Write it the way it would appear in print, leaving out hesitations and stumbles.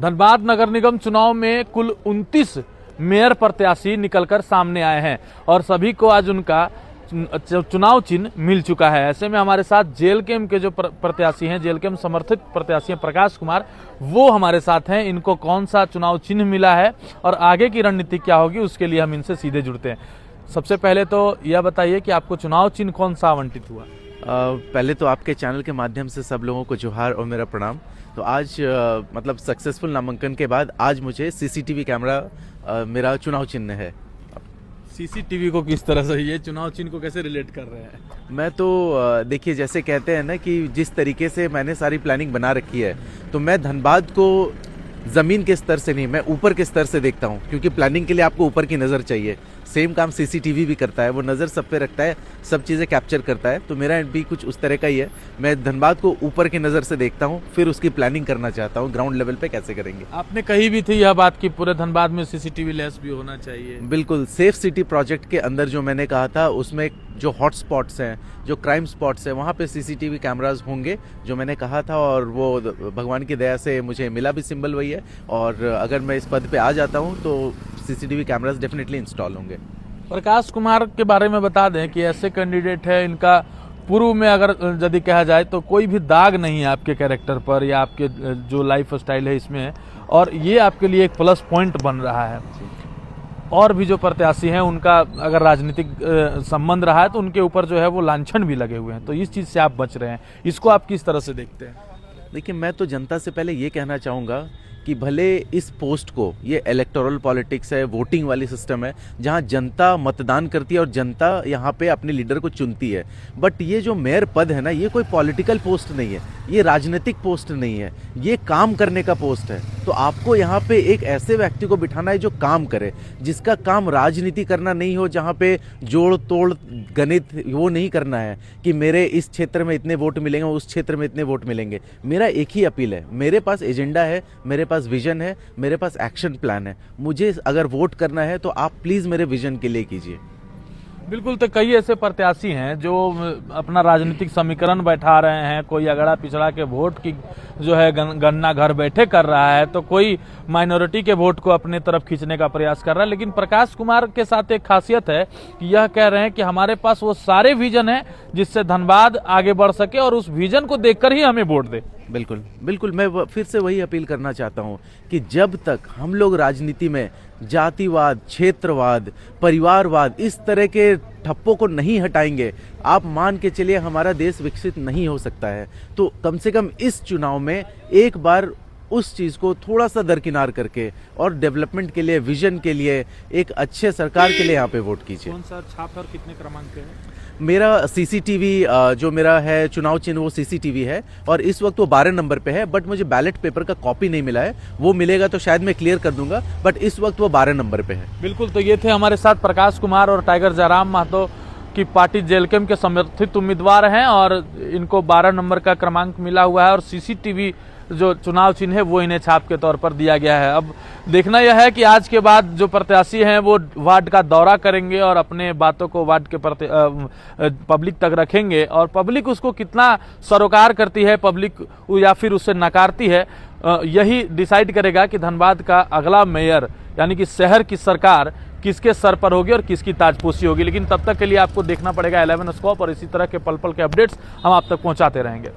धनबाद नगर निगम चुनाव में कुल 29 मेयर प्रत्याशी निकलकर सामने आए हैं और सभी को आज उनका चुनाव चिन्ह मिल चुका है। ऐसे में हमारे साथ जेएलकेएम के जो प्रत्याशी हैं, जेएलकेएम समर्थित प्रत्याशी हैं प्रकाश कुमार, वो हमारे साथ हैं। इनको कौन सा चुनाव चिन्ह मिला है और आगे की रणनीति क्या होगी, उसके लिए हम इनसे सीधे जुड़ते हैं। सबसे पहले तो यह बताइए कि आपको चुनाव चिन्ह कौन सा आवंटित हुआ? पहले तो आपके चैनल के माध्यम से सब लोगों को जोहार और मेरा प्रणाम। तो आज मतलब सक्सेसफुल नामांकन के बाद आज मुझे सीसीटीवी कैमरा मेरा चुनाव चिन्ह है। सीसीटीवी को किस तरह से, ये चुनाव चिन्ह को कैसे रिलेट कर रहे हैं? मैं तो देखिए, जैसे कहते हैं ना कि जिस तरीके से मैंने सारी प्लानिंग बना रखी है, तो मैं धनबाद को ज़मीन के स्तर से नहीं, मैं ऊपर के स्तर से देखता हूँ, क्योंकि प्लानिंग के लिए आपको ऊपर की नज़र चाहिए। सेम काम सीसीटीवी भी करता है, वो नज़र सब पे रखता है, सब चीज़ें कैप्चर करता है। तो मेरा भी कुछ उस तरह का ही है। मैं धनबाद को ऊपर की नज़र से देखता हूँ, फिर उसकी प्लानिंग करना चाहता हूँ ग्राउंड लेवल पे कैसे करेंगे। आपने कही भी थी यह बात कि पूरे धनबाद में सीसीटीवी लेस भी होना चाहिए। बिल्कुल, सेफ सिटी प्रोजेक्ट के अंदर जो मैंने कहा था, उसमें जो हॉट स्पॉट्स हैं, जो क्राइम स्पॉट्स हैं, वहाँ पे सीसीटीवी कैमरास होंगे, जो मैंने कहा था। और वो भगवान की दया से मुझे मिला भी सिंबल वही है। और अगर मैं इस पद पे आ जाता हूँ तो सीसीटीवी कैमरास डेफिनेटली इंस्टॉल होंगे। प्रकाश कुमार के बारे में बता दें कि ऐसे कैंडिडेट है, इनका पूर्व में अगर यदि कहा जाए तो कोई भी दाग नहीं है आपके कैरेक्टर पर या आपके जो लाइफ स्टाइल है इसमें, और ये आपके लिए एक प्लस पॉइंट बन रहा है। और भी जो प्रत्याशी हैं उनका अगर राजनीतिक संबंध रहा है तो उनके ऊपर जो है वो लांछन भी लगे हुए हैं, तो इस चीज़ से आप बच रहे हैं। इसको आप किस तरह से देखते हैं? देखिए, मैं तो जनता से पहले ये कहना चाहूँगा कि भले इस पोस्ट को, ये इलेक्टोरल पॉलिटिक्स है, वोटिंग वाली सिस्टम है, जहां जनता मतदान करती है और जनता यहां पे अपने लीडर को चुनती है, बट ये जो मेयर पद है ना, ये कोई पॉलिटिकल पोस्ट नहीं है, ये राजनीतिक पोस्ट नहीं है, ये काम करने का पोस्ट है। तो आपको यहाँ पे एक ऐसे व्यक्ति को बिठाना है जो काम करे, जिसका काम राजनीति करना नहीं हो, जहाँ पे जोड़ तोड़ गणित वो नहीं करना है कि मेरे इस क्षेत्र में इतने वोट मिलेंगे, उस क्षेत्र में इतने वोट मिलेंगे। मेरा एक ही अपील है, मेरे पास एजेंडा है, मेरे पास विजन है, मेरे पास एक्शन प्लान है। मुझे अगर वोट करना है तो आप प्लीज मेरे विजन के लिए कीजिए। बिल्कुल, तो कई ऐसे प्रत्याशी हैं जो अपना राजनीतिक समीकरण बैठा रहे हैं। कोई अगड़ा पिछड़ा के वोट की जो है गणना घर बैठे कर रहा है, तो कोई माइनॉरिटी के वोट को अपने तरफ खींचने का प्रयास कर रहा है। लेकिन प्रकाश कुमार के साथ एक खासियत है कि यह कह रहे हैं कि हमारे पास वो सारे विजन है जिससे धनबाद आगे बढ़ सके और उस विजन को देखकर ही हमें वोट दे। बिल्कुल बिल्कुल, मैं फिर से वही अपील करना चाहता हूं कि जब तक हम लोग राजनीति में जातिवाद, क्षेत्रवाद, परिवारवाद, इस तरह के ठप्पों को नहीं हटाएंगे, आप मान के चलिए हमारा देश विकसित नहीं हो सकता है। तो कम से कम इस चुनाव में एक बार उस चीज़ को थोड़ा सा दरकिनार करके और डेवलपमेंट के लिए, विजन के लिए, एक अच्छे सरकार के लिए यहाँ पे वोट कीजिए। कौन सा छाप और कितने क्रमांक पे है? मेरा सीसीटीवी जो मेरा है चुनाव चिन्ह, वो सीसीटीवी है और इस वक्त वो 12 नंबर पे है। बट मुझे बैलेट पेपर का कॉपी नहीं मिला है, वो मिलेगा तो शायद मैं क्लियर कर दूंगा, बट इस वक्त वो 12 नंबर पे है। बिल्कुल, तो ये थे हमारे साथ प्रकाश कुमार और टाइगर जयराम महतो की पार्टी जेएलकेएम के समर्थित उम्मीदवार हैं और इनको 12 नंबर का क्रमांक मिला हुआ है और सीसीटीवी जो चुनाव चिन्ह है वो इन्हें छाप के तौर पर दिया गया है। अब देखना यह है कि आज के बाद जो प्रत्याशी हैं वो वार्ड का दौरा करेंगे और अपने बातों को वार्ड के पब्लिक तक रखेंगे और पब्लिक उसको कितना सरोकार करती है, पब्लिक या फिर उससे नकारती है, यही डिसाइड करेगा कि धनबाद का अगला मेयर यानी कि शहर की सरकार किसके सर पर होगी और किसकी ताजपोशी होगी। लेकिन तब तक के लिए आपको देखना पड़ेगा 11 स्कॉप और इसी तरह के पल पल के अपडेट्स हम आप तक पहुंचाते रहेंगे।